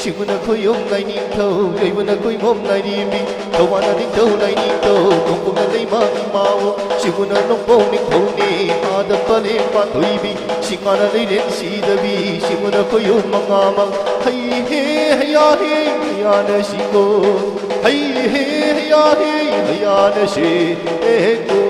Shimuna koyom lai ning thâu Yoimuna koi mom lai di mi Kawana ning thâu lai ning thâu Kongpunga lai ma imao Shimuna nong bong ning thâu ni Adam pale pa tui bi Shingana lai ren si da bi Shimuna koyom mangamang Hay he haya he haya na shiko Hay he haya he haya na shiko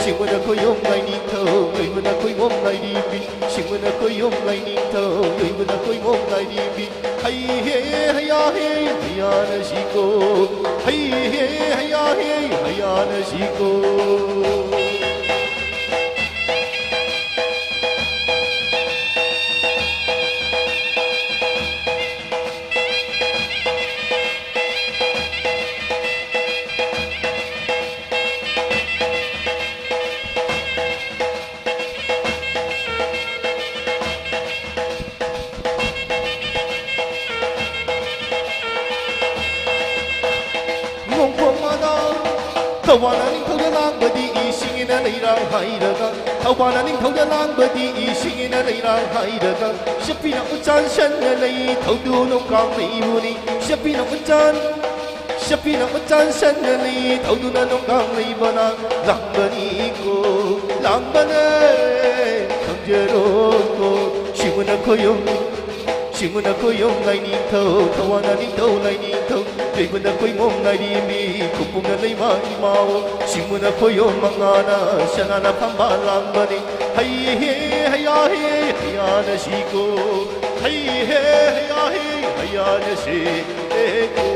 Shimuna koyom lai ning thâu Yoimuna koi mom lai di bi Shimuna koyom lai ning thâu Yoimuna koi mom lai di bi Hay he haya he haya na shiko Hay he haya he haya na shiko Tawana ning thâu lang ba di I singin na lai rang hai da ga Tawana ning thâu lang ba di I singin na lai rang hai da ga Shapi na ucan shan na lai thâu du nong kang lai bu ni Shapi na ucan shan na lai thâu du na nong kang lai ba na Lang ba ni ko lang ba na thang jero ko Shimuna koyom lai ning thâu Tawana ning thâu lai ning thâu Yoimuna koi mom lai di mi Kongpunga lai ma imao Shimuna koyom mangana Shanana pamba lang ba ni Hay he haya he haya na shiko Hay he haya he haya na shiko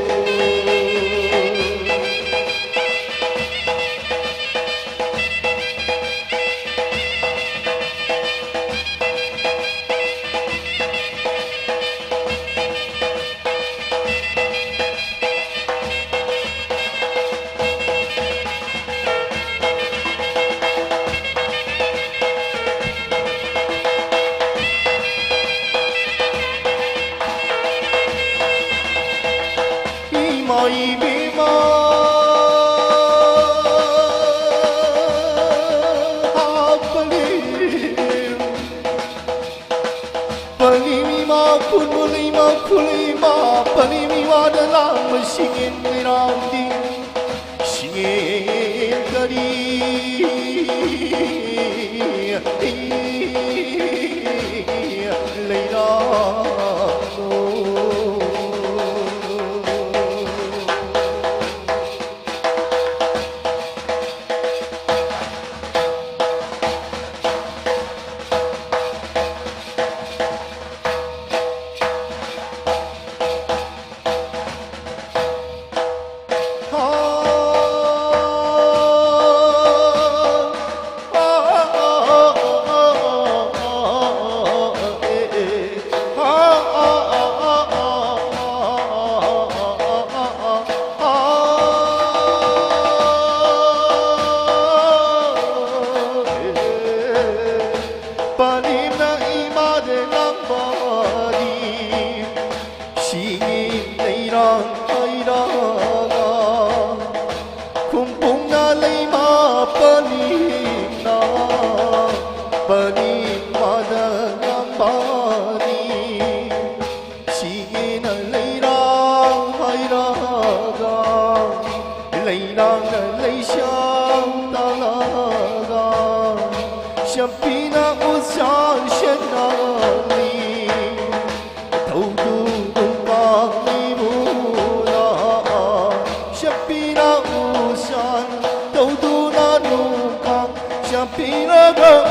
비라가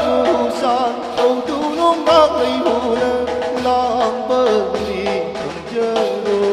우산 떠두는 강의보는 랑버리 경제로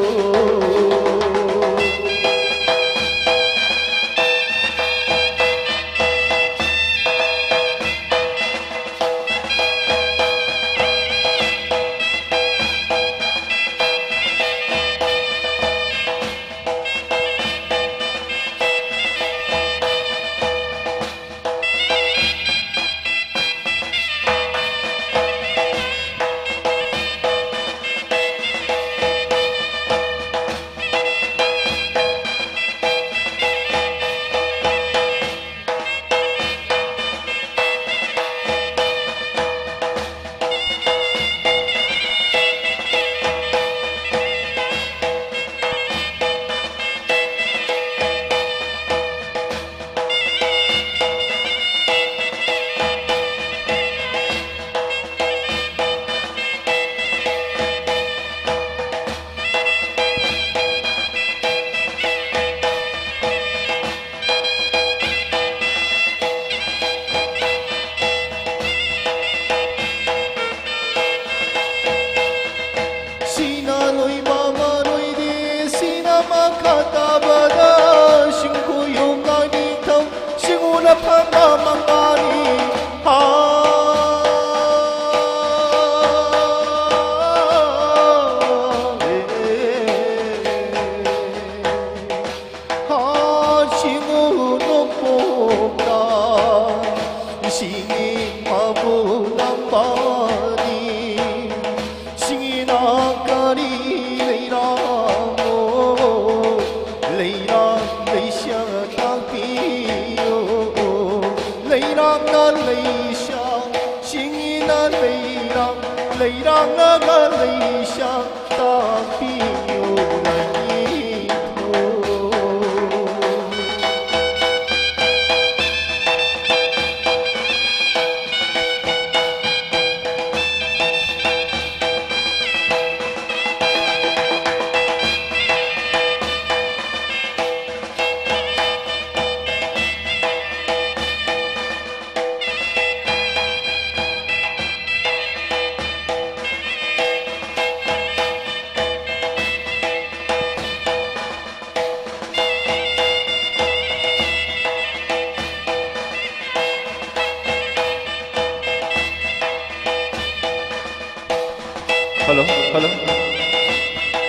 Hello, hello.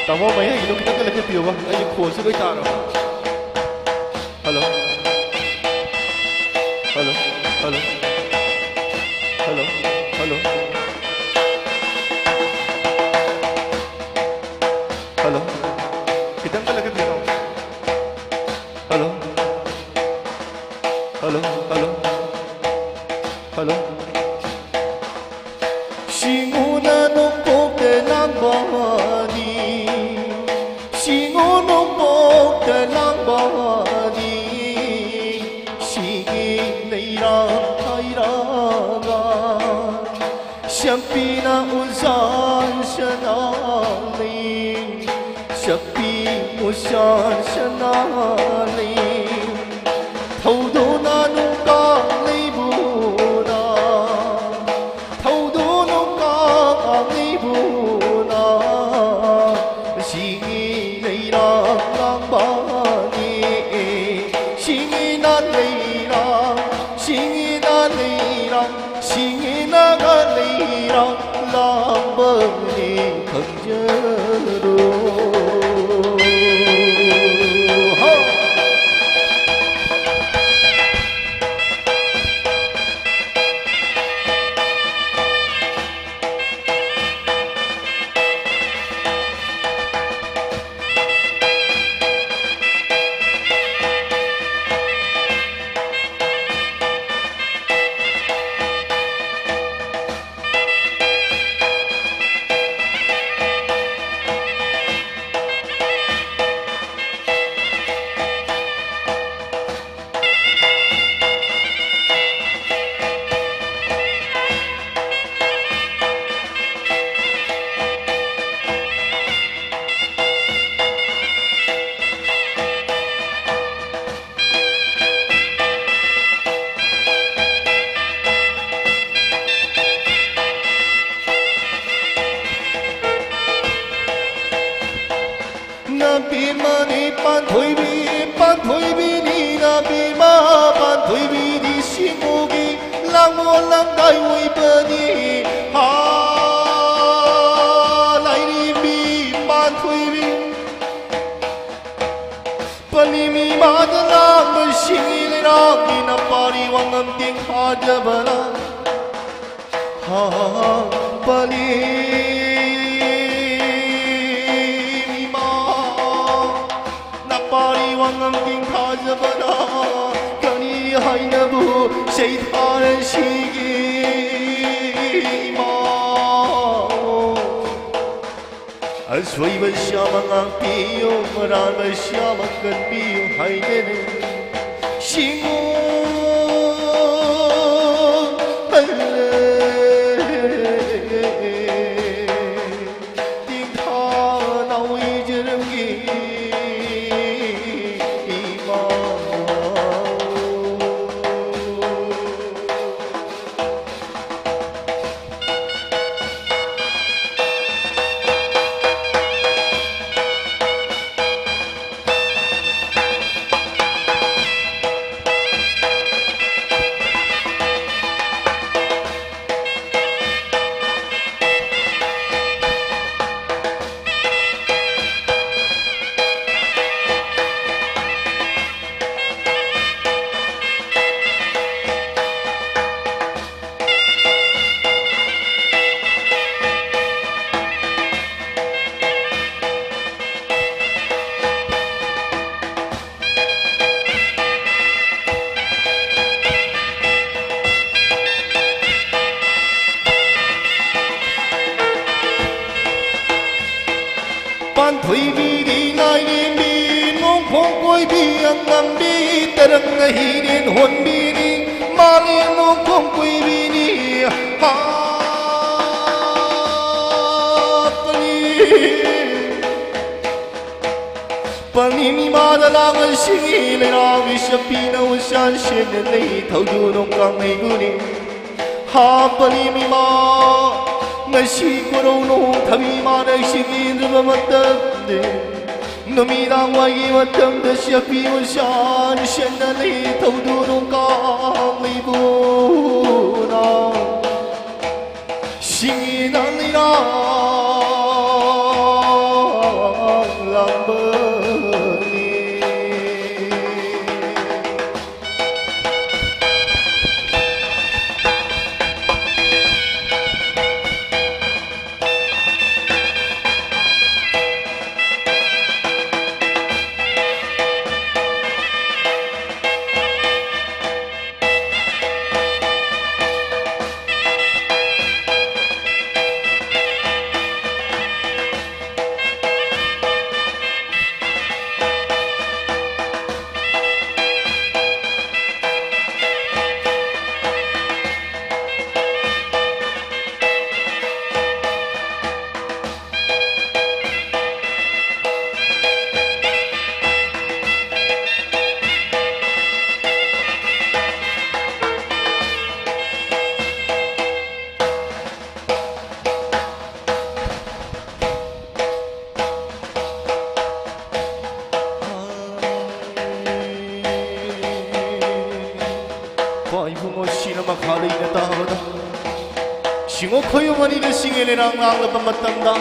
Tamo mấy anh đâu kita lagi piu ba? Anh khổ sự đôi ta rồi. Hello. Hello, hello. Hello, hello. Hello. Kita lagi piu. Hello. Hello, hello. Hello. Shapina uzan shanali, Shapi uzan shanali, Thaudo nanu ka leibuna, Thaudo no ka leibuna, Shingi leira lang bani, Shingi na leira, Shingi na leira, Shingi na ga leira. lambangi khajaro 我浪带为不你来你比满推比不你米马的浪不心里让你那巴黎王安定哈着不啦巴黎米马那巴黎王安定哈着不啦还能不谁他人心吗？所以我想嘛，比有我让我想嘛，跟比有还能心定他那为着人ban thủy bi đi ngay đi bi nông phong quay bi ang ngam bi terang hi đến hồn bi đi ma liên nông phong quay bi đi ha pani mi ma da lang al shi le ra vi shapi na u shan shin nei thau du nông kang nei gu ni ha pani mi ma ngasi korong thami ma na shingin ba matam de nami dang wa yi matam de shapi u shan shin nei thau du nông kang nei gu na shingin nei ra lang ba Makali na tawada Singo koyo mani na singin na ang pamatanda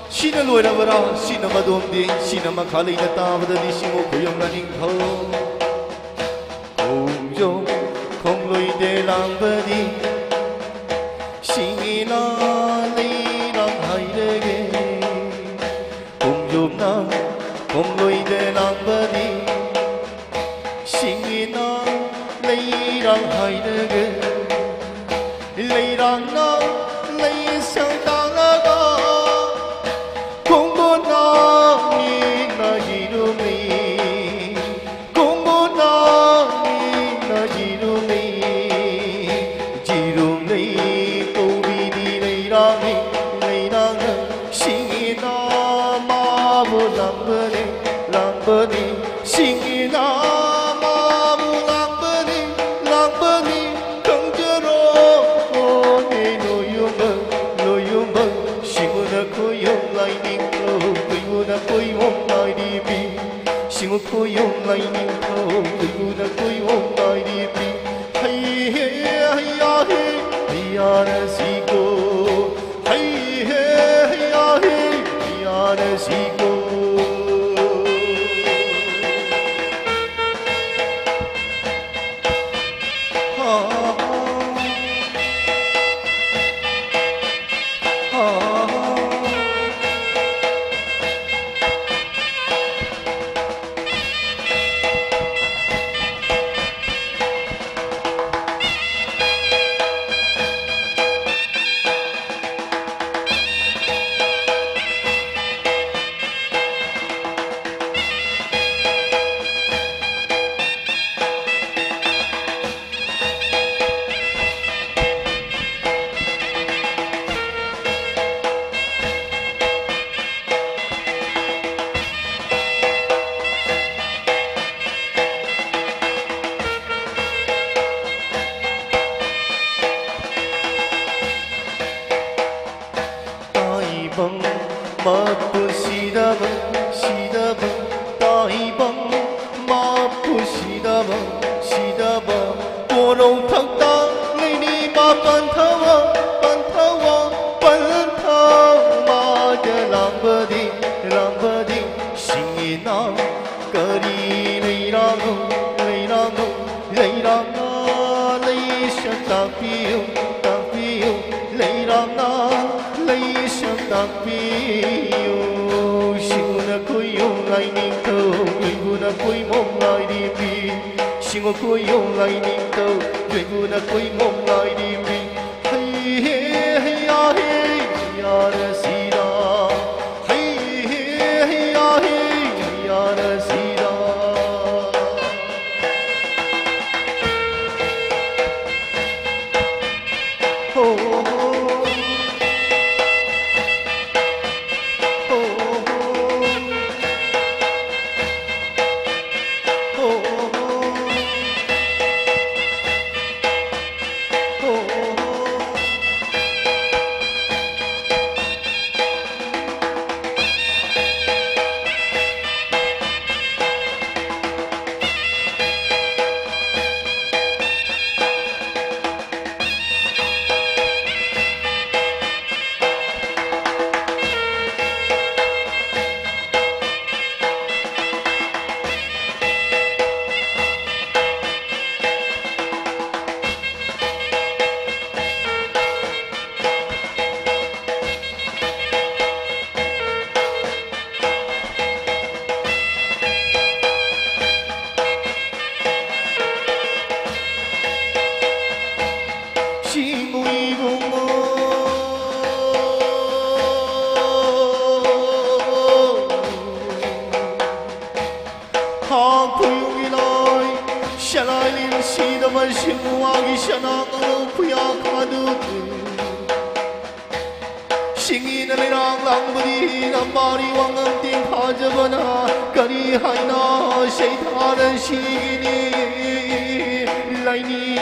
Sina loy na bara, sina madomdi Sina makali na tawada di singo koyo maning ho Kong jo, kong loy de lang badi Singin na li lang hai lege Kong jo na, kong loy de lang badi Singin na lấy răng hai đứa lấy răng nó lấy sang ta nó cũng muốn nó đi là gì đâu mi cũng muốn nó đi là gì đâu mi chỉ đâu lấy câu đi lấy răng xin nó mà vô làm bờ đi xin nó Singo koyo lai ni thau, tu na koyo lai di pi, hey hey hey Sigo, hey, hey, hey, Sigo. Mapu sidaba, sidaba, taibang. Mapu sidaba, sidaba. Korong thakta, lini ma panthawa, panthawa, panthawa. Jalang badi, lambadi, singina, kari leirang, leirang, leirang, leisha tapiyo, tapiyo, leirang. Tapiyo, singuna kuyong lai ning tâu, guna kuy mong lai đi bi. Singo kuyong lai ning tâu, guna kuy mong lai đi bi. Hey hey hey ya hey ya ra si da. Hey hey hey ya hey ya ra si da. Oh. Singin na lang lang budi na mari wang ang ting hajabana kari haina shaitan shigini laini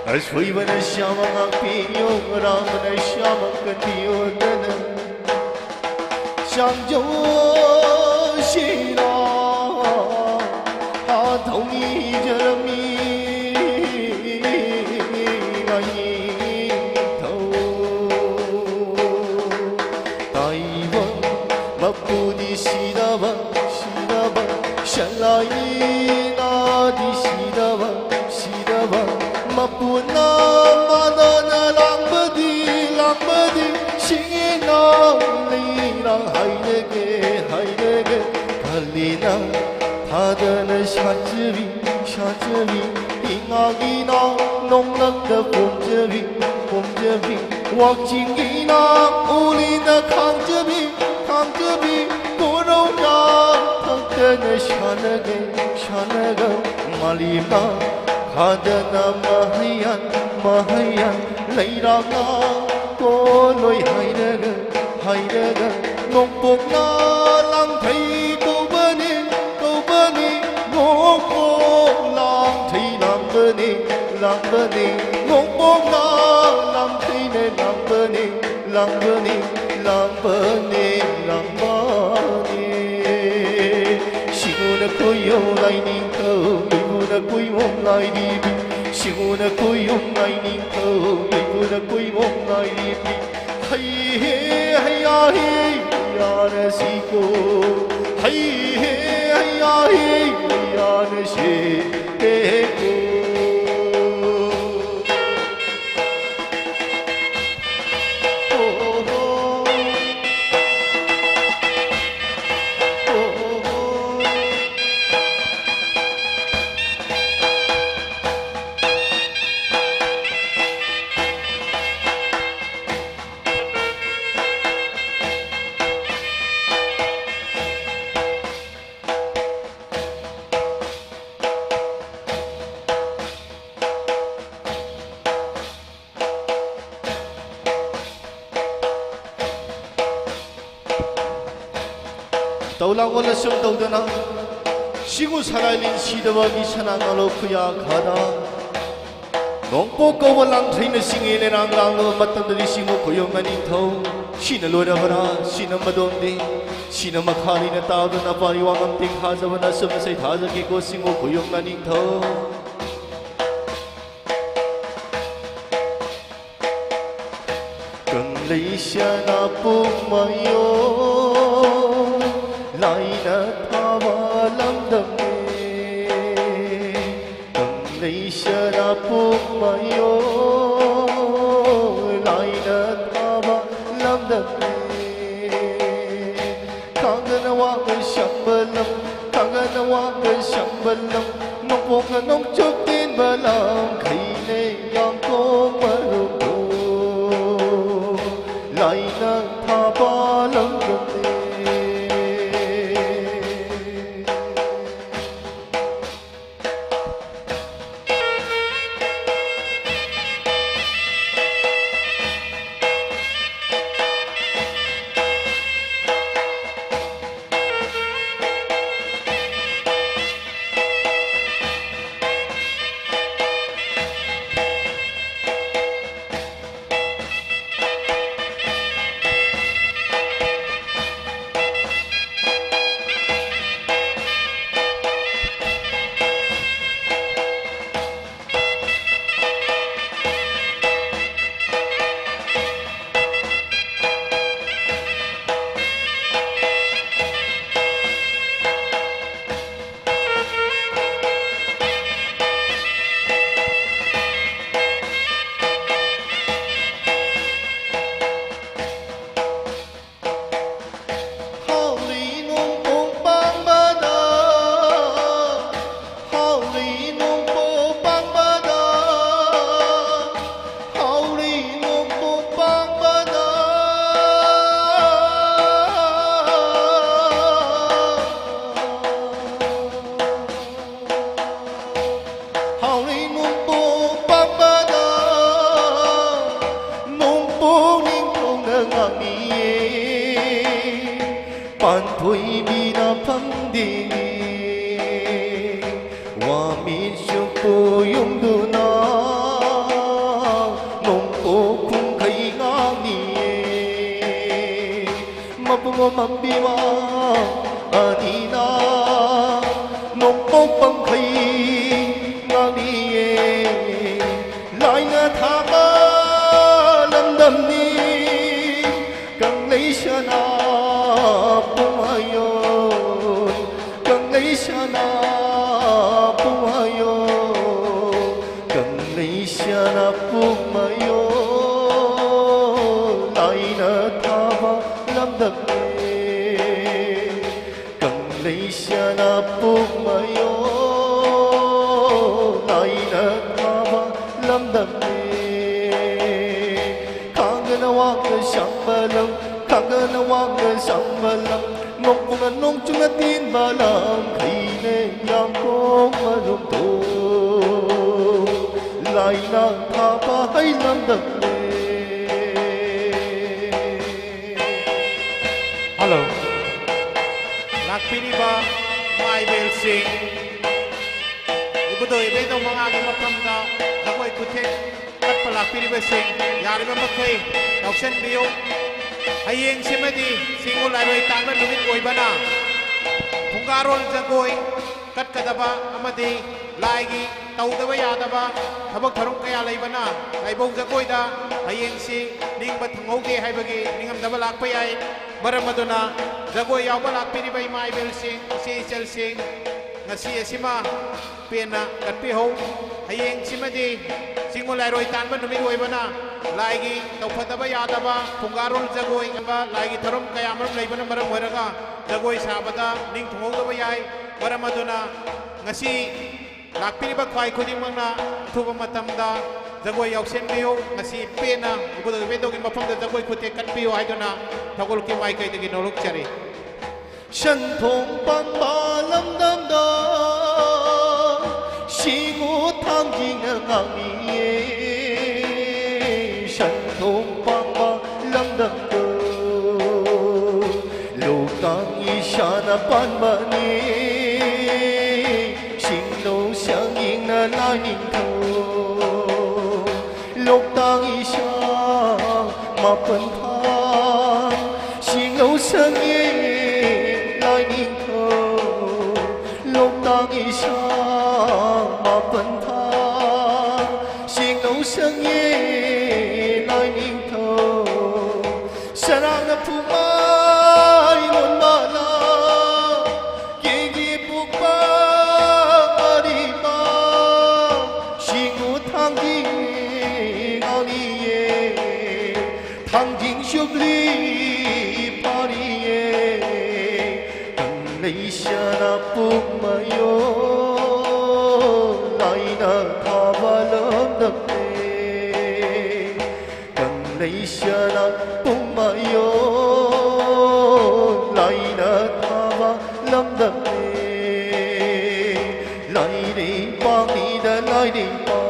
Ashwai bana shama ngakpiyo ram na shama katiyo dana Shangjo shira ha thoni jarami Mapudi sidaba, sidaba, shalai nadi sidaba, sidaba, mapuna madana langbadi, langbadi, singina leirang haidege, haidege, kalina thadana shajvi, shajvi, ingagina nongnakda pomjavi, pomjavi, wakjingina ulina kangjavi. Kamjabi koroja thakna shanaga shanaga malima khadana mahayan mahayan leiraga koloi hairaga hairaga nongpokna lang thai kobani kobani ngoko lang thai lambani lambani nongpokna lang thai ne lambani lambani lambani lambani Shiguna kuyo lai ning tâu Guna kuy mong lai đi Singuna kuyong ngay ningkaw Ipuna kuy mong ngay lipi Hay na siko Hay na siko Taulang wala siyang tawdana Singu saralin sidawagi sanangalo kuya kada Nongpo ko walang train na singin ang lango matandali singu kuyong manitaw Sinalura bara, sinamadondi Sinamakhali na tao na pariwang ang tinghaza wana sumasay tazagi ko singu kuyong manitaw Kang lay siya na pumayo Lại na tawa lamdamne Kang lấy siya na pumayo Lại na tawa lamdamne Kang ganawa ng siyang balam Kang ganawa ng siyang balam Nung po nga nung chuk din balam Kay nayang kong marugo Lại na tawa lamdamne Pan thui bi na phang di wa mi shu pu yung du na nong po kung kai nga ni ma pu mo mam bi wa ani na nong po pang kai nga ni lai na tha ma lam dam ni kang lấy sha na pumayon kang lấy siya na pumayon kang lấy siya na pumayon ay natawa lamdamne kang lấy siya na pumayon ay natawa lamdamne kang ganawa ka siyang balang Kaganawa ka siyang balang Nung punganong tsunatin balang Kay nayang kong marumto Lay ng kapahay ng damne Hello Lakpini ba Mai will sing Ibudo ibento mga aking mapamda Ako'y kutik At palakpini ba sing Yari ba makay Nauksen biyo Hayeng simadi singul aroy tangan lumit oy bana Pungarol jagoy kat kadaba amadi ꯂꯥꯏꯒꯤ ꯇꯧꯗꯕ ꯌꯥꯗꯕ ꯊꯕꯛ ꯊꯧꯔꯝ ꯀꯌꯥ ꯂꯩꯕꯅ ꯂꯥꯏꯕꯧ ꯖꯒꯣꯏꯗ ꯍꯌꯦꯡꯁꯤ ꯅꯤꯡꯕ ꯊꯨꯡꯍꯧꯗꯦ ꯍꯥꯏꯕꯒꯤ ꯅꯤꯡꯉꯝꯗꯕ ꯂꯥꯛꯄ ꯌꯥꯏ ꯃꯔꯝ ꯑꯗꯨꯅ ꯖꯒꯣꯏ ꯌꯥꯎꯕ ꯂꯥꯛꯄꯤꯔꯤꯕ ꯏꯃꯥ ꯏꯕꯦꯜꯁꯤꯡ ꯏꯆꯦ ꯏꯆꯜꯁꯤꯡ ꯉꯁꯤ ꯑꯁꯤꯃ ꯄꯦꯟꯅ ꯀꯠꯄꯤꯍꯧ ꯍꯌꯦꯡꯁꯤꯃꯗꯤ ꯆꯤꯡꯉꯨ ꯂꯥꯏꯔꯣꯏ ꯇꯥꯟꯕ ꯅꯨꯃꯤꯠ ꯑꯣꯏꯕꯅ ꯂꯥꯏꯒꯤ ꯇꯧꯐꯗꯕ ꯌꯥꯗꯕ ꯐꯨꯡꯒꯥꯔꯣꯜ ꯖꯒꯣꯏ ꯑꯃ ꯂꯥꯏꯒꯤ ꯊꯧꯔꯝ ꯀꯌꯥ ꯃꯔꯨꯝ ꯂꯩꯕꯅ ꯃꯔꯝ ꯑꯣꯏꯔꯒ ꯖꯒꯣꯏ ꯁꯥꯕꯗ ꯅꯤꯡ ꯊꯨꯡꯍꯧꯗꯕ ꯌꯥꯏ ꯃꯔꯝ ꯑꯗꯨꯅ ꯉꯁꯤ ꯂꯥꯛꯄꯤꯔꯤꯕ ꯈ꯭ꯋꯥꯏ ꯈꯨꯗꯤꯡꯃꯛꯅ ꯑꯊꯨꯕ ꯃꯇꯝꯗ ꯖꯒꯣꯏ ꯌꯥꯎꯁꯦꯟꯕꯤꯌꯨ ꯉꯁꯤ ꯄꯦꯟꯅ ꯏꯕꯨꯙꯧ ꯏꯕꯦꯟꯗꯧꯒꯤ ꯃꯐꯝꯗ ꯖꯒꯣꯏ ꯈꯨꯠꯊꯦꯛ ꯀꯠꯄꯤꯌꯨ ꯍꯥꯏꯗꯨꯅ ꯊꯧꯒꯜꯒꯤ ꯃꯥꯏꯀꯩꯗꯒꯤ ꯅꯣꯛꯆꯔꯤ ꯁꯟꯊꯣꯡ ꯄꯥꯟꯕ ꯂꯝꯗꯝꯗ ꯁꯤꯉꯣ ꯊꯥꯡꯖꯤꯡꯅ ꯉꯥꯡꯏꯌꯦ ꯁꯟꯊꯣꯡ ꯄꯥꯟꯕ ꯂꯝꯗꯝꯗ ꯂꯣꯛꯇꯥꯛ ꯏꯁꯥꯅ ꯄꯥꯟꯕꯅꯤ ꯁꯤꯡꯅꯧ ꯁꯪꯌꯤꯡꯅ ꯂꯥꯏꯅꯤꯡꯊꯧ ꯂꯣꯛꯇꯥꯛ ꯏꯁꯥ ꯃꯥꯄꯟ ꯊꯥ ꯁꯤꯡꯅꯧ ꯁꯪꯌꯤꯡ ꯂꯣꯛꯇꯥꯛ ꯏꯁꯥ ꯃꯥꯄꯟ ꯊꯥ ꯁꯤꯡꯅꯧ ꯁꯪꯌꯦ ꯂꯥꯏꯅꯤꯡꯊꯧ ꯁꯔꯥꯡꯅ ꯐꯨꯃꯥꯏ ꯂꯣꯟꯕꯥꯂꯥ ꯀꯦꯒꯤ ꯄꯨꯛꯄ ꯑꯔꯤꯕ ꯁꯤꯡꯉꯨ ꯊꯥꯡꯖꯤꯡ ꯉꯥꯎꯔꯤꯌꯦ ꯊꯥꯡꯖꯤꯡ ꯁꯨꯞꯂꯤ ꯐꯥꯔꯤꯌꯦ ꯂꯩꯁꯥꯅ ꯄꯨꯛꯃꯌꯣ ꯂꯥꯏꯅ ꯊꯥꯕ ꯂꯝꯗꯝꯅꯦ ꯂꯩꯁꯥꯅ ꯄꯨꯛꯃꯌꯣ ꯂꯥꯏꯅ ꯊꯥꯕ ꯂꯝꯗꯝꯅꯦ ꯂꯥꯏꯔꯩꯄꯥꯛꯅꯤꯗ ꯂꯥꯏꯔꯩꯄꯥꯛ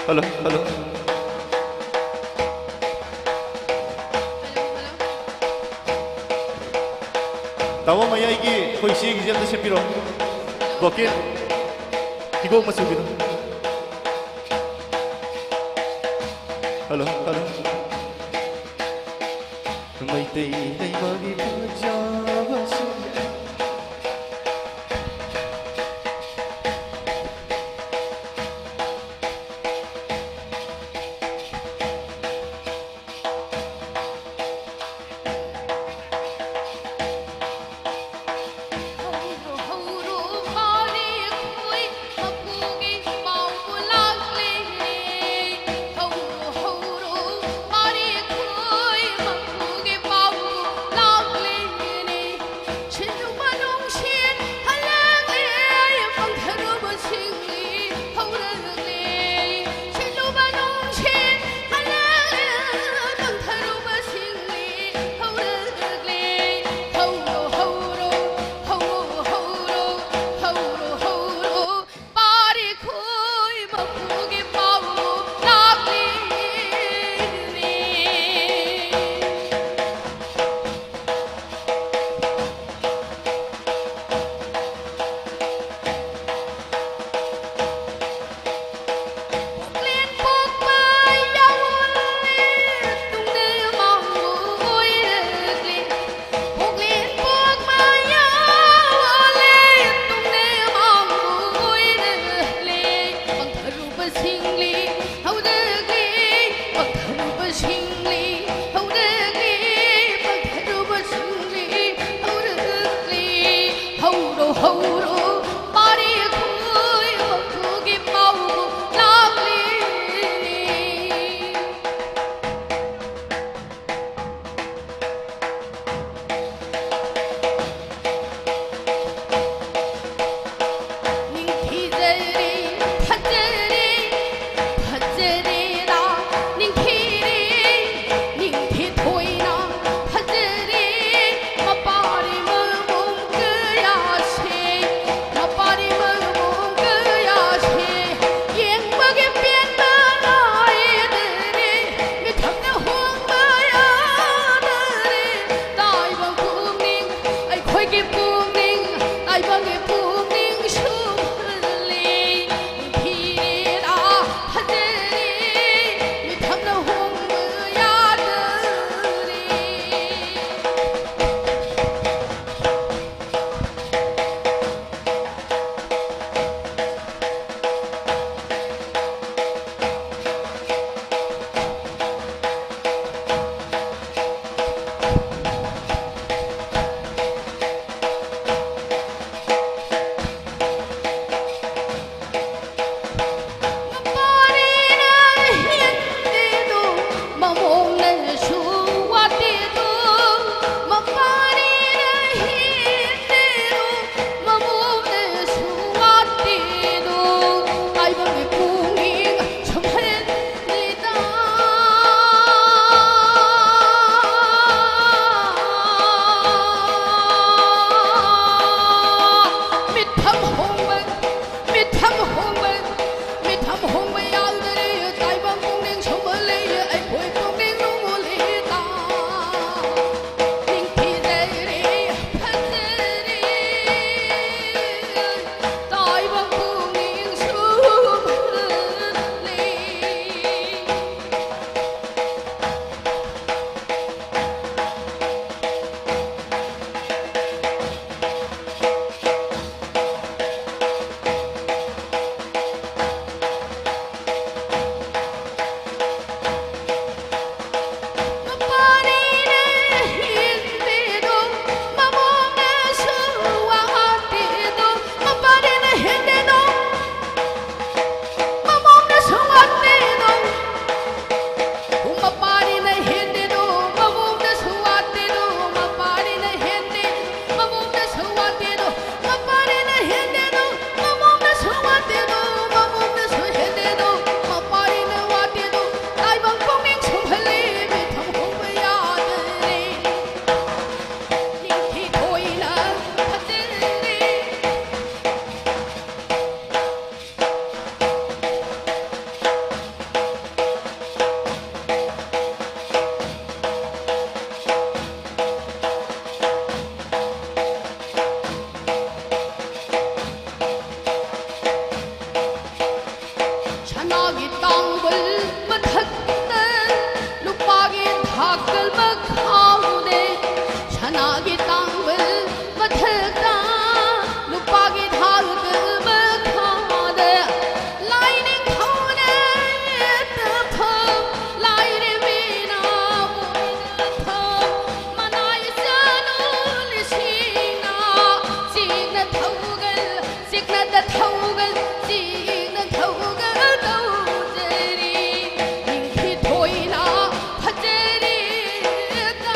Hello, hello. Tawa mayaygi hoisi gi jelda sepiro. Bokit. Higo masugino. Hello, hello. Mai tei dei magi pujava su. Hãy subscribe cho kênh Ghiền Mì Gõ để không bỏ lỡ 샤나기 땅을 맡았다 누박이 닭을 먹하오네 샤나기 땅을 맡았다 누박이 닭을 먹하오네 라이닝 타오네 뜨품 라이닝 미나 보이는 만나이 써놓을 시나 signa thaugal signa thaugal dawjari ninki thoina phajari ka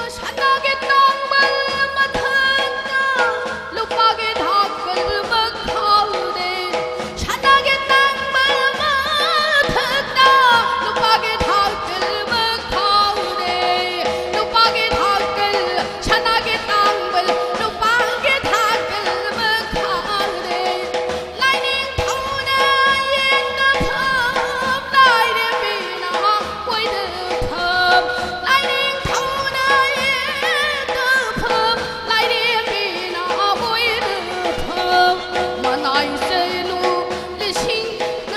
샤나게 땅을 맡았다 루박이 닭을 먹하오네 샤나게 땅을 맡았다 루박이 닭을 먹하오네 루박이 닭을 샤나게 땅을 루박이 닭을 먹하오네 라이닝 타오네 옛나품 라이닝 미나 보이는 품 라이닝 타오네 예쁘품 라이닝 미나 보이는 품 만나이 세누 리싱나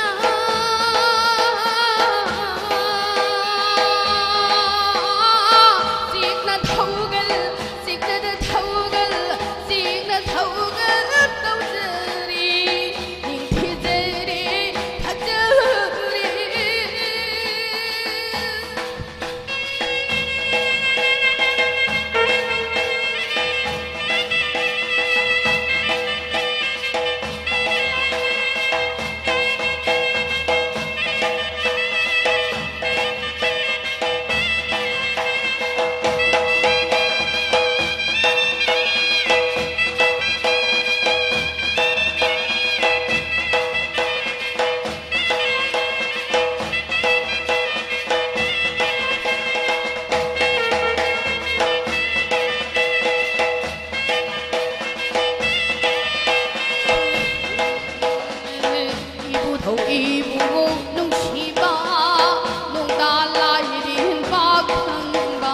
signa thaugal dawjari ninki jari phajari 이부고 농시바 농다 라이린 박항바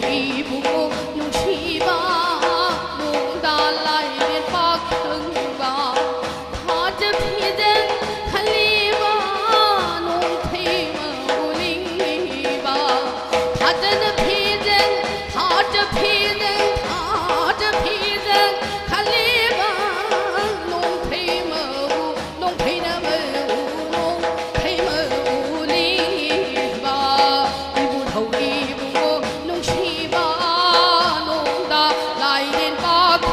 이부고 농시바 농다 라이린 박항바 타즈 피젠 할리바 농테이마 우링리바 타즈는 피젠 타즈 피젠 할리바 농테이마 이부고 농시바 농다 라이린 박항바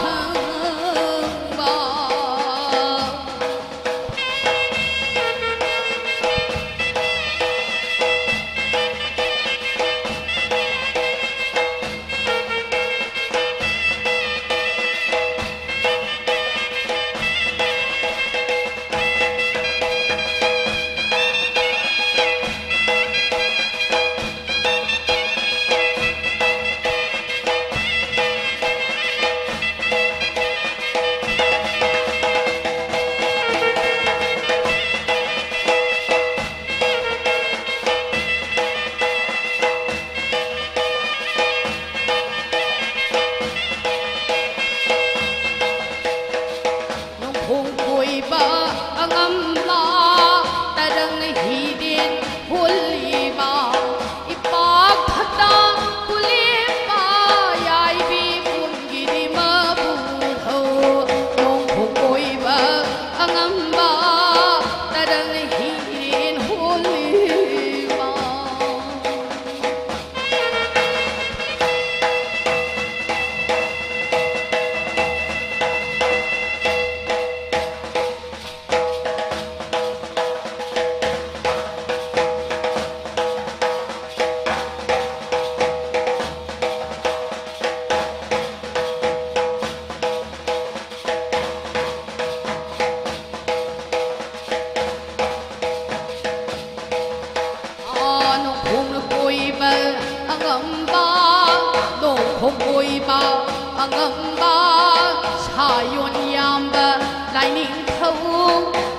lại ninh thâu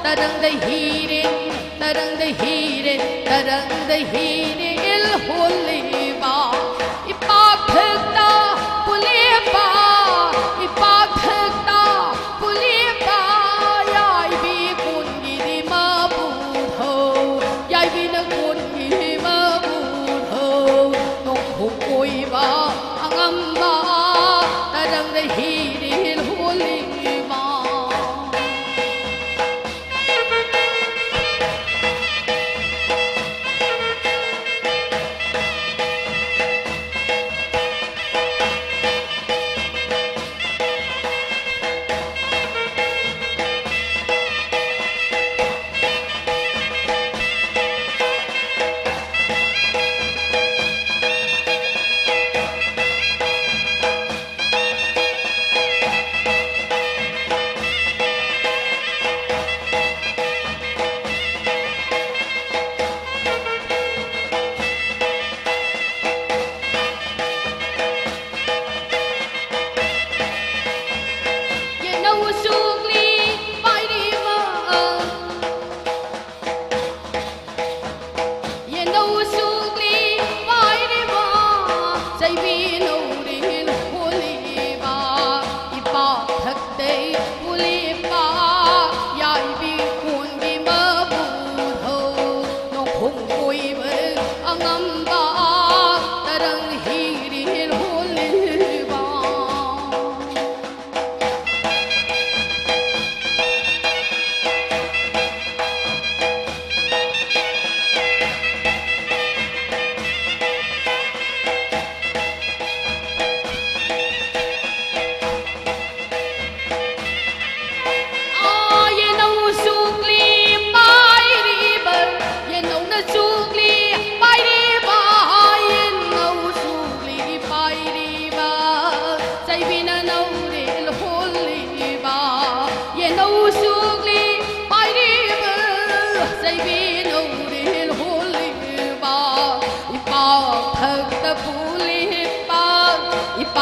ta đang đây hi đến ta đang đây hi đến ta đang đây hi đến hôn lì ba ipa thực ta puli ba ipa thực ta puli ba yai bi kun gi di ma bu tho yai bi na kun gi ma bu tho nong hung koi ba angam ba ta đang đây hi đến hôn lì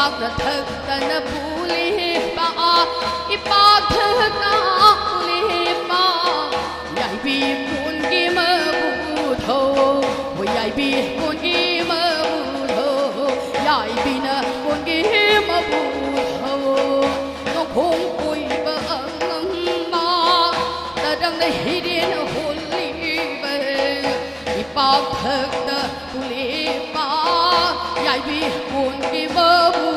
ba thực ta na puli ba ipa thực ta puli ba yai bi kun gi ma bu tho yai bi kun gi ma bu tho yai bi na kun gi ma bu tho nó không cùi ba ngâm ba ta đang đây hi đến hôn li về ipa thực ta puli ba yai bi kun gi ma bu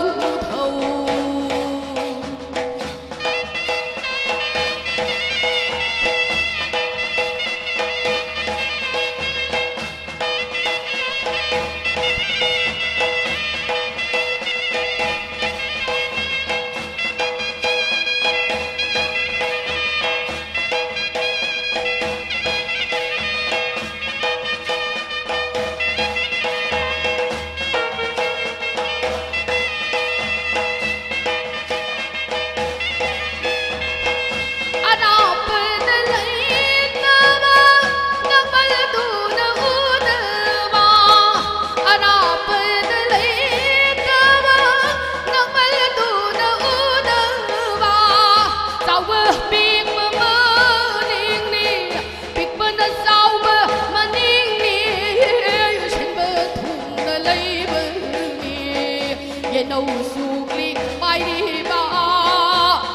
nâu suối bay đi ba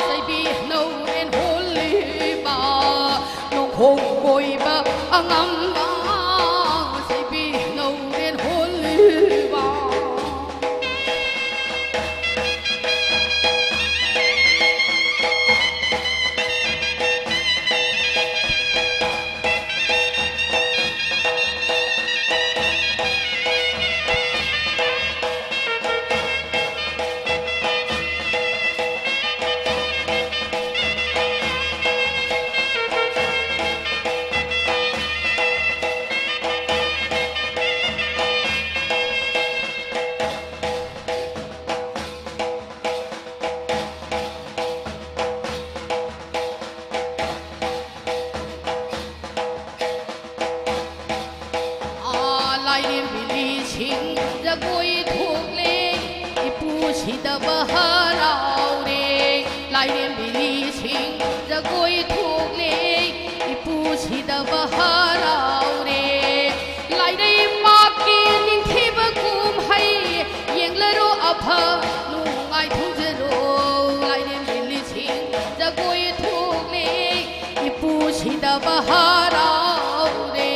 say bi nâu en holy ba nông hồng bồi ba ngắm ba say bi nâu en holy ba ꯏꯄꯨꯁꯤꯗꯕ ꯍꯔꯥꯎꯔꯦ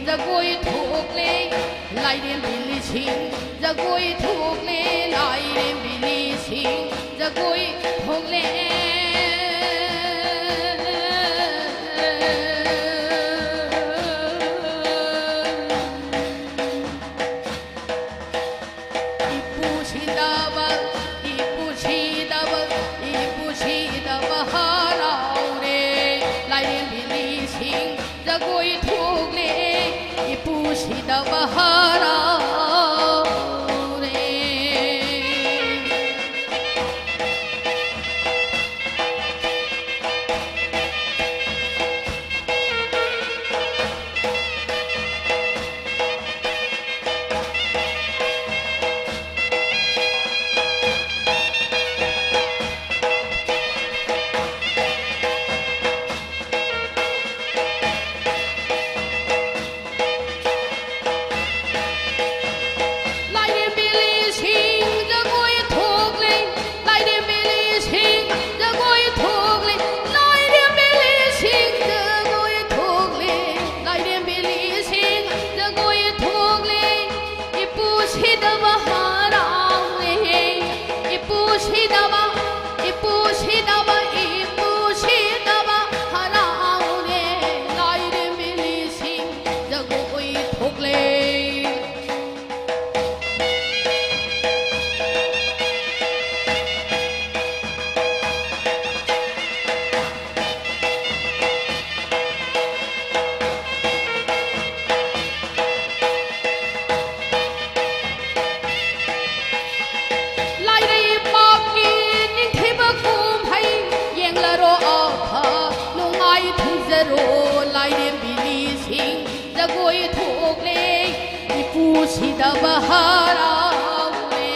Jagoi thuk le lai đêm bili sing jagoi thuk le lai đêm bili sing jagoi thuk le ipusidaba harau re lai đêm bili sing jagoi thuk le ipusidaba harau re ipusidaba harau re lai đêm bili sing jagoi thuk le lai đêm bili sing jagoi thuk le ipusidaba harau re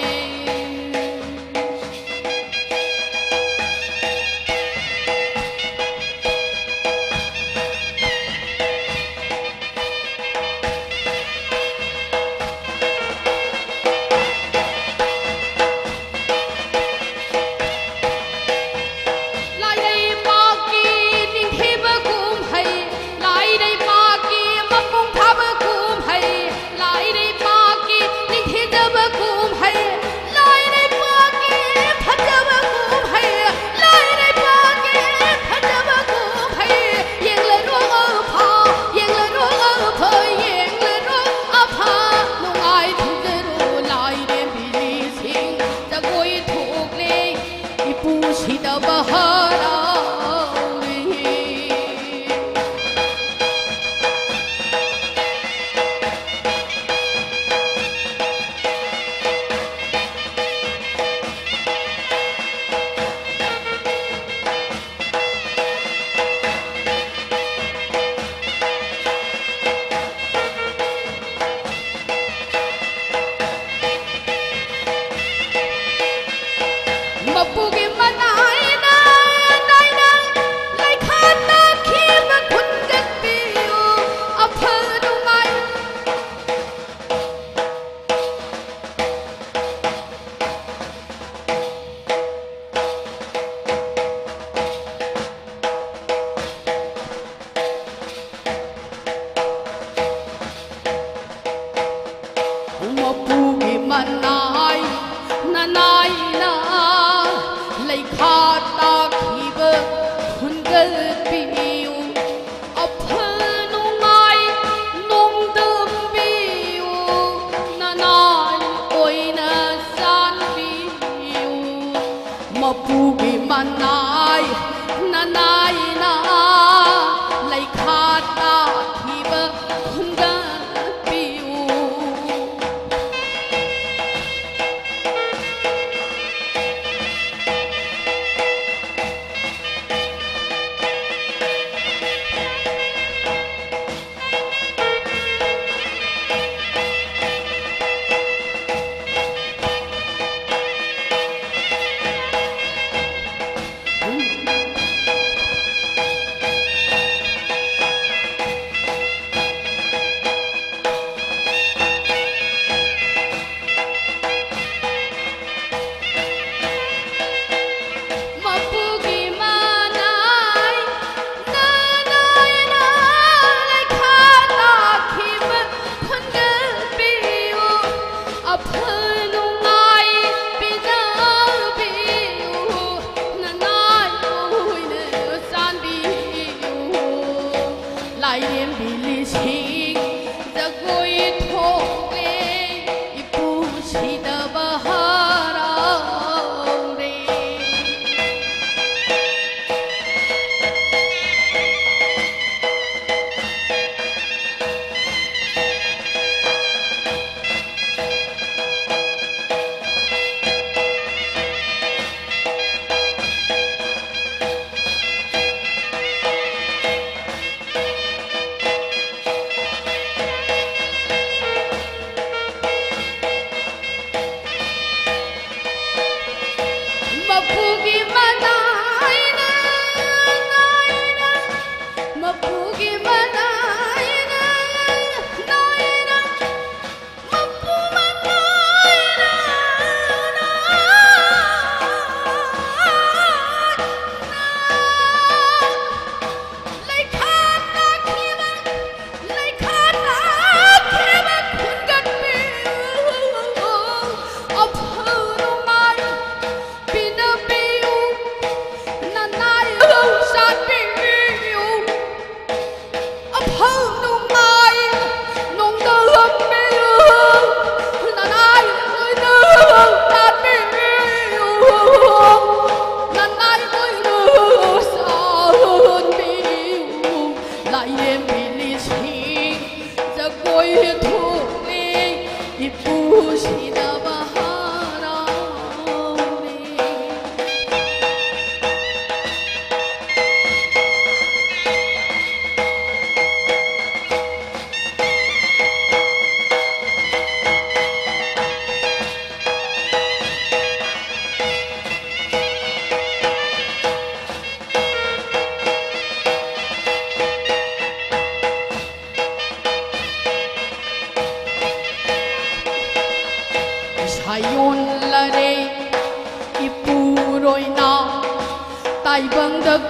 Jab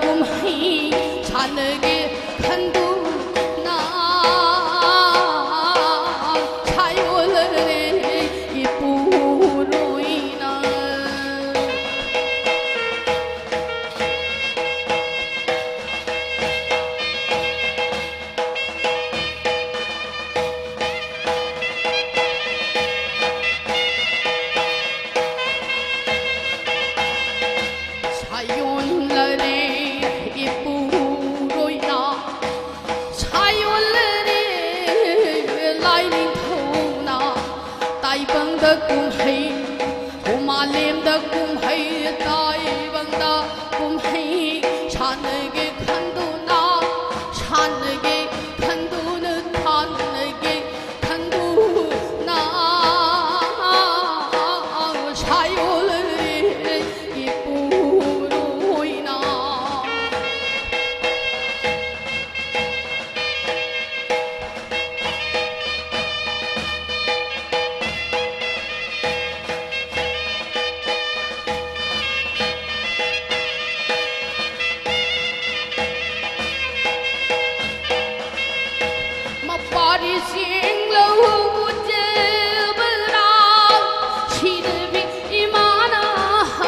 꿈이 산에게 간두나 자연의 이쁘로 인한 사연날의 이쁘로 인한 사연날의 라이닝 토나 따이방의 꿈이 오말렘의 꿈이 따이방의 꿈이 산에게 간두나 산에게 간두는 산에게 간두나 사연날의 이쁘로 인한 마파리 싱로 우제브라 시드비 이마나랑들이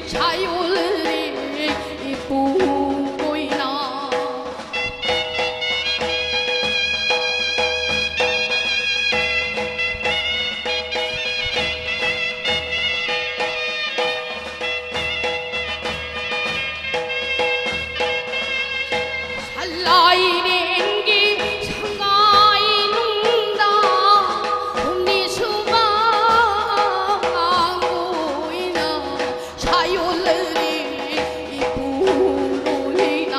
자율이 이쁘고 있나 살라이랭기 상가이 농다 홈리수방 보이나 사요들이 이쁘로 인한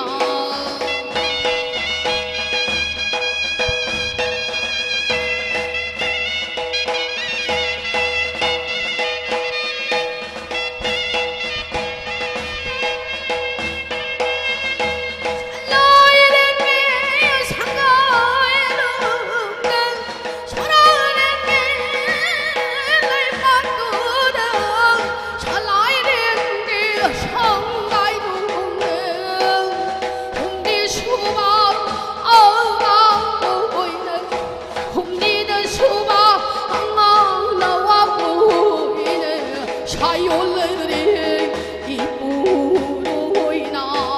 사요들이 이쁘로 인한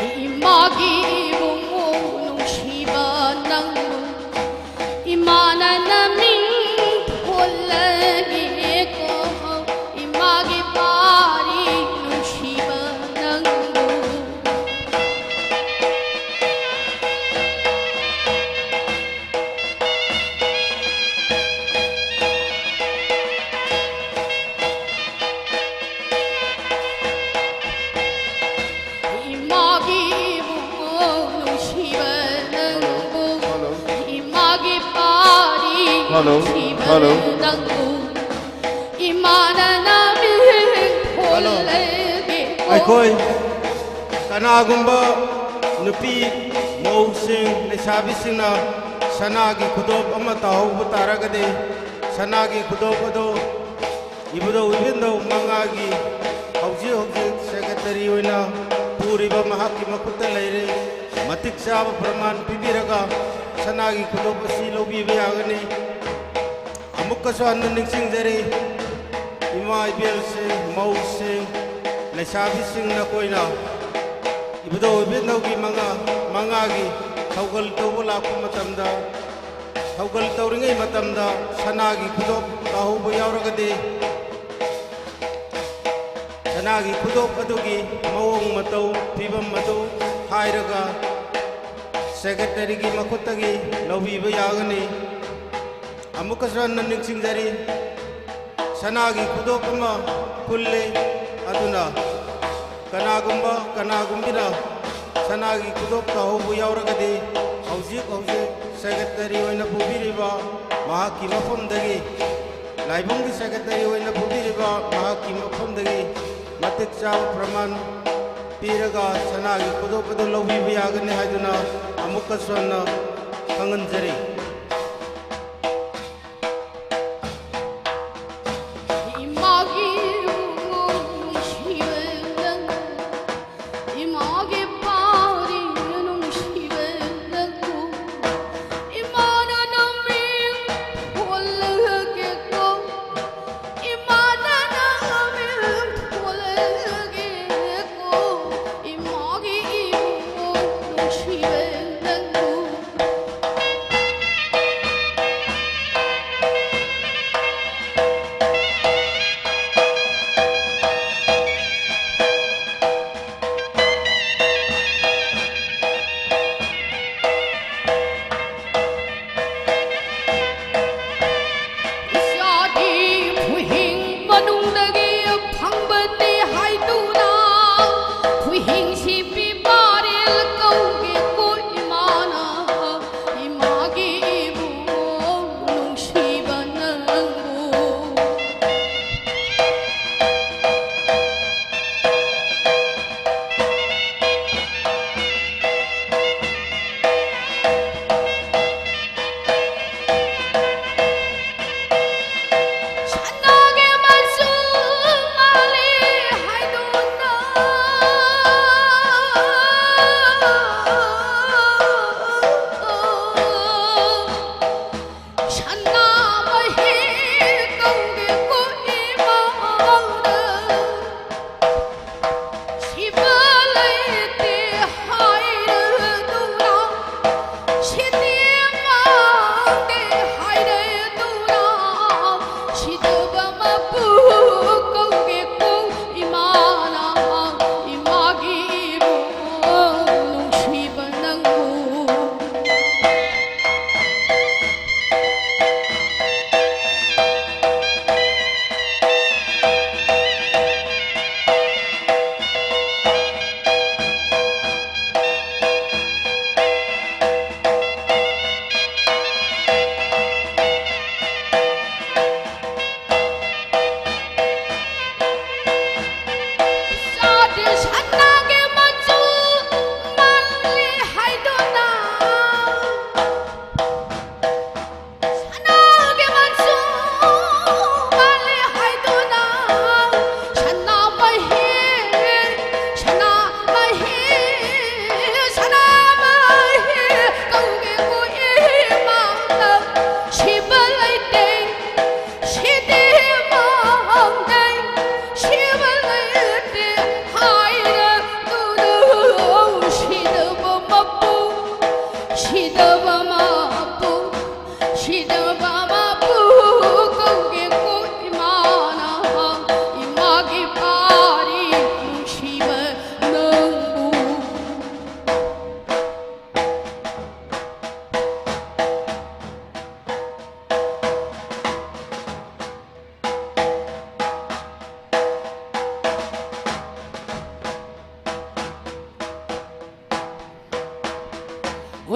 이마기 봉봉 시바낭루 이만한 민 폴라기고 이마기 파리 시바낭루 이마기 봉봉 시바낭루 이마기 파리 Hello, hello. 시바낭루 이만한 폴레게 ꯑꯩꯈꯣꯏ ꯀꯅꯥꯒꯨꯝꯕ ꯅꯨꯄꯤ ꯃꯧꯁꯤꯡ ꯂꯩꯁꯥꯕꯤꯁꯤꯡꯅ ꯁꯅꯥꯒꯤ ꯈꯨꯗꯣꯞ ꯑꯃ ꯇꯥꯍꯧꯕ ꯇꯥꯔꯒꯗꯤ ꯁꯅꯥꯒꯤ ꯈꯨꯗꯣꯞ ꯑꯗꯨ ꯏꯕꯨꯙꯧ ꯏꯕꯦꯟꯙꯧ ꯃꯉꯥꯒꯤ ꯍꯧꯖꯤꯛ ꯍꯧꯖꯤꯛ ꯁꯦꯀ꯭ꯔꯦꯇꯔꯤ ꯑꯣꯏꯅ ꯄꯨꯔꯤꯕ ꯃꯍꯥꯛꯀꯤ ꯃꯈꯨꯠꯇ ꯂꯩꯔꯦ ꯃꯇꯤꯛ ꯆꯥꯕ ꯄ꯭ꯔꯃꯥꯟ ꯄꯤꯕꯤꯔꯒ ꯁꯅꯥꯒꯤ ꯈꯨꯗꯣꯞ ꯑꯁꯤ ꯂꯧꯕꯤꯕ ꯌꯥꯒꯅꯤ ꯑꯃꯨꯛꯀꯁꯨ ꯍꯟꯅ ꯅꯤꯡꯁꯤꯡꯖꯔꯤ ꯏꯃꯥ ꯏꯕꯦꯜꯁꯤꯡ ꯃꯧꯁꯤꯡ ꯂꯩꯁꯥꯕꯤꯁꯤꯡ ꯅꯈꯣꯏꯅ 이부도 이벤더기 망아기 ꯊꯧꯒꯜ ꯇꯧꯕ ꯂꯥꯛꯄ ꯃꯇꯝꯗ ꯊꯧꯒꯜ ꯇꯧꯔꯤꯉꯩ ꯃꯇꯝꯗ ꯁꯅꯥꯒꯤ ꯈꯨꯗꯣꯞ ꯇꯥꯍꯧꯕ ꯌꯥꯎꯔꯒꯗꯤ ꯁꯅꯥꯒꯤ ꯈꯨꯗꯣꯞ ꯑꯗꯨꯒꯤ ꯃꯑꯣꯡ ꯃꯇꯧ ꯐꯤꯕꯝ ꯑꯗꯨ ꯍꯥꯏꯔꯒ ꯁꯦꯀ꯭ꯔꯦꯇꯔꯤꯒꯤ ꯃꯈꯨꯠꯇꯒꯤ ꯂꯧꯕꯤꯕ ꯌꯥꯒꯅꯤ ꯑꯃꯨꯛꯀꯁꯨ ꯍꯟꯅ ꯅꯤꯡꯁꯤꯡꯖꯔꯤ ꯁꯅꯥꯒꯤ ꯈꯨꯗꯣꯞ ꯑꯃ ꯄꯨꯜꯂꯤ ꯑꯗꯨꯅ ꯀꯅꯥꯒꯨꯝꯕꯤꯅ ꯁꯅꯥꯒꯤ ꯈꯨꯗꯣꯞ ꯇꯥꯍꯧꯕ ꯌꯥꯎꯔꯒꯗꯤ ꯍꯧꯖꯤꯛ ꯁꯦꯀ꯭ꯔꯦꯇꯔꯤ ꯑꯣꯏꯅ ꯄꯨꯕꯤꯔꯤꯕ ꯃꯍꯥꯛꯀꯤ ꯃꯐꯝꯗꯒꯤ ꯂꯥꯏꯕꯨꯡꯒꯤ ꯁꯦꯀ꯭ꯔꯦꯇꯔꯤ ꯑꯣꯏꯅ ꯄꯨꯕꯤꯔꯤꯕ ꯃꯍꯥꯛꯀꯤ ꯃꯐꯝꯗꯒꯤ ꯃꯇꯤꯛ ꯆꯥꯕ ꯄ꯭ꯔꯃꯥꯟ ꯄꯤꯔꯒ ꯁꯅꯥꯒꯤ ꯈꯨꯗꯣꯞ ꯑꯗꯨ ꯂꯧꯕꯤꯕ ꯌꯥꯒꯅꯤ ꯍꯥꯏꯗꯨꯅ ꯑꯃꯨꯛꯀꯁꯨ ꯍꯟꯅ ꯈꯪꯍꯟꯖꯔꯤ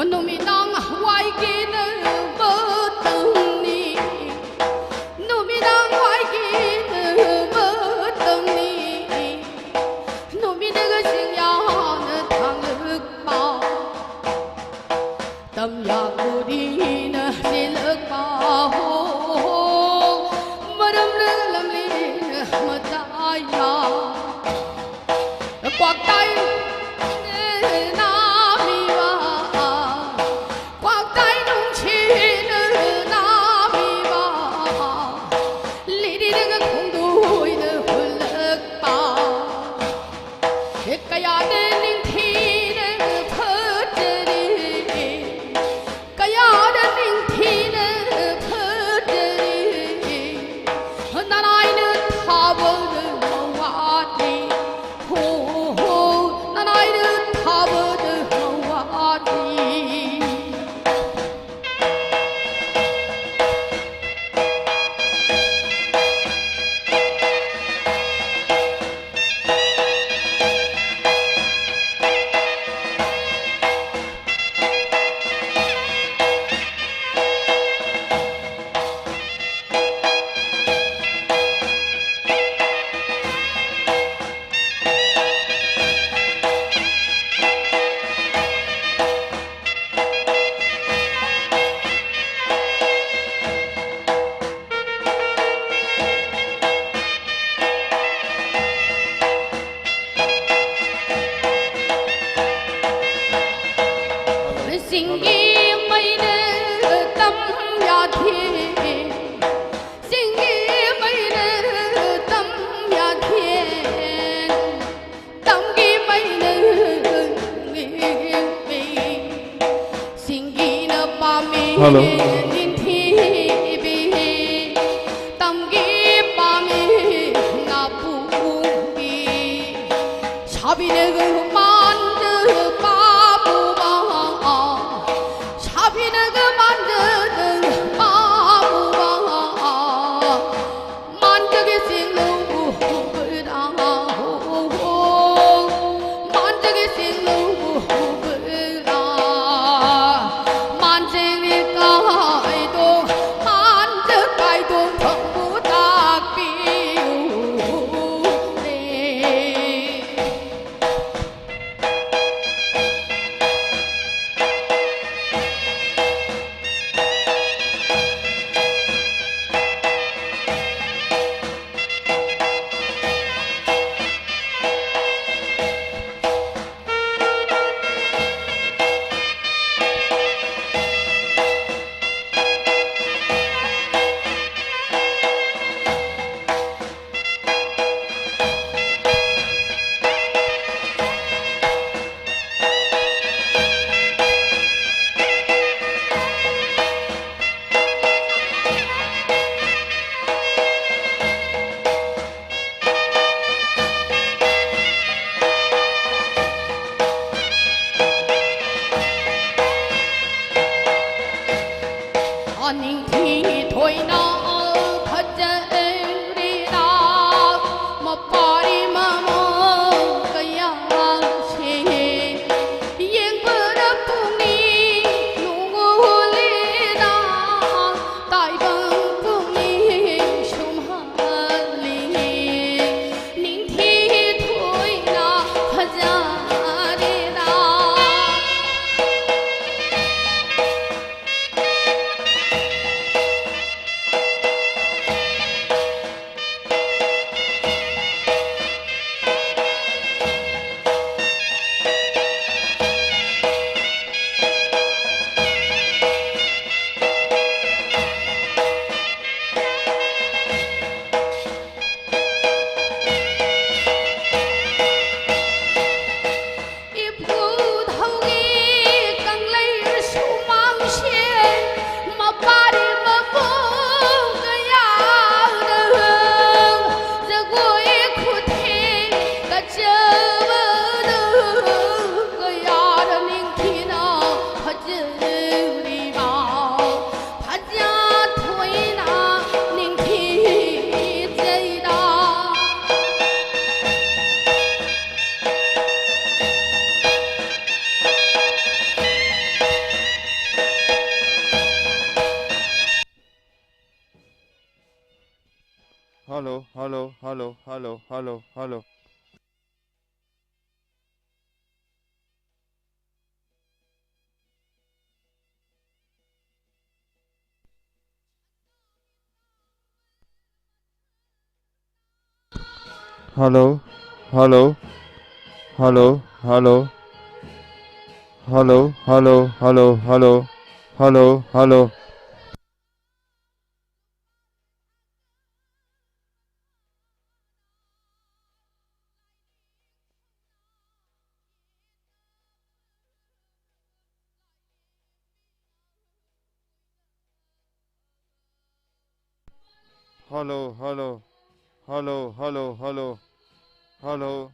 누미당 와이기는 뭐더니 누미당 와이기는 么大呀？广大的那米哇，广大农村的那米哇，里的那个空洞的混了吧，这个呀的聆听那个破着的，个呀的聆听那个破着的，那来的他不能哇的。心里没人等呀天，心里没人等呀天，等的没人心里那把面临天边，等的把面那不比，下边那个慢着把。那个慢着的马步吧，慢着的行路不当，慢着的行路不当，慢着的改动，慢着改动碰不大表嘞。宁提推那可真的那么把你妈妈个样些，眼不得不你努力那，大本不你胸含里，宁提推那可真的那。Hello, hello, hello, hello, hello, hello. Hello, hello, hello, hello, hello, hello, hello, hello, hello, hello. Hello, hello, hello, hello, hello, hello.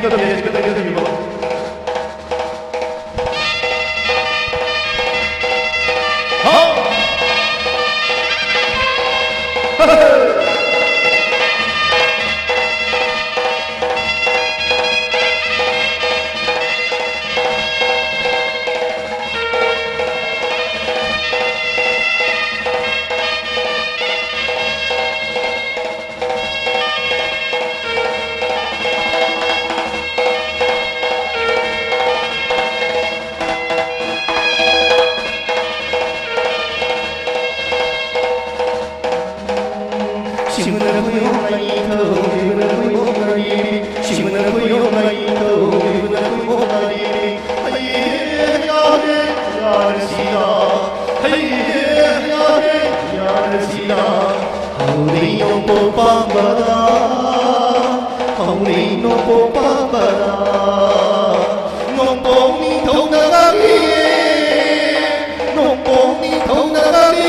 个别这个的女王。好，嘿嘿。新闻的朋友来一口，新闻的朋友来一笔，新闻的朋友来一口，新闻的朋友来一笔。哎耶呀嘿呀的西呀，哎耶呀嘿呀的西呀，好你侬不帮我啦，好你侬不帮我啦，侬帮你头那哪里？侬帮你头那哪里？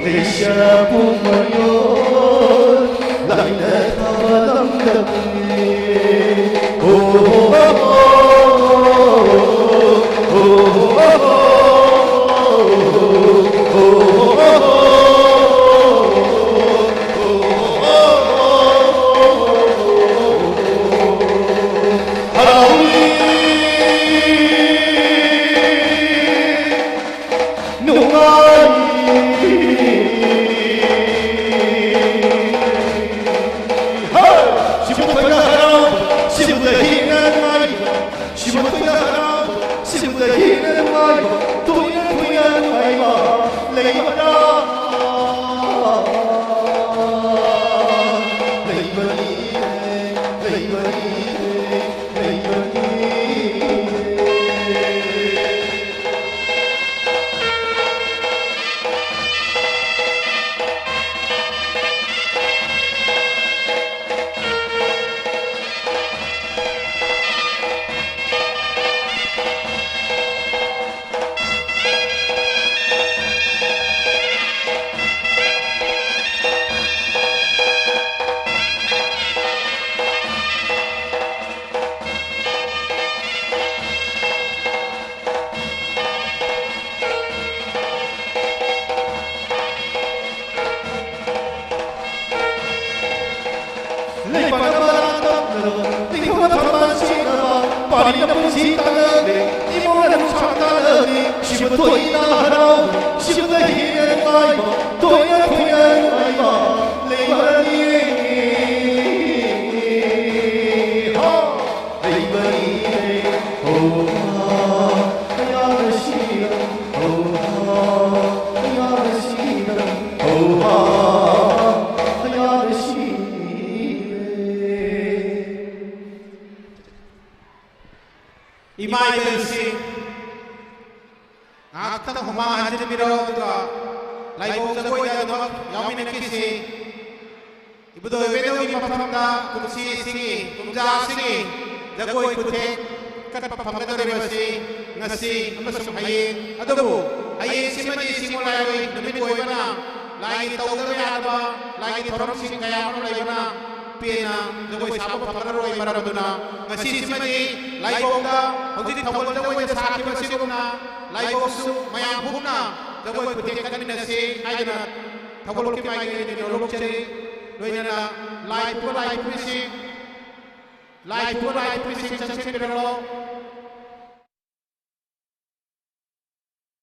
내샤 부모요 나이네 타바람담네 이마이들씨 악당 호망하지 미로가 라이브 자고야 너 야미네키시 이부도 외도기 마파함다 kumsi singi kumja singi jagoy putek kat pamgadariwasi ngasi amasum haying adubu haying simani simulay namit ko ibana lagi tawagaya ba lagi thoram sing kaya ano laibana pina jagoy sabo pamgadaro ibaraduna ngasi simani laibongda hojit thawal jagoy sa sakhi sigumna laibongsu mayam bhumna jagoy putek kaninasi aidana thawal ki mai ni rolokchari Loinana, live missing, changing the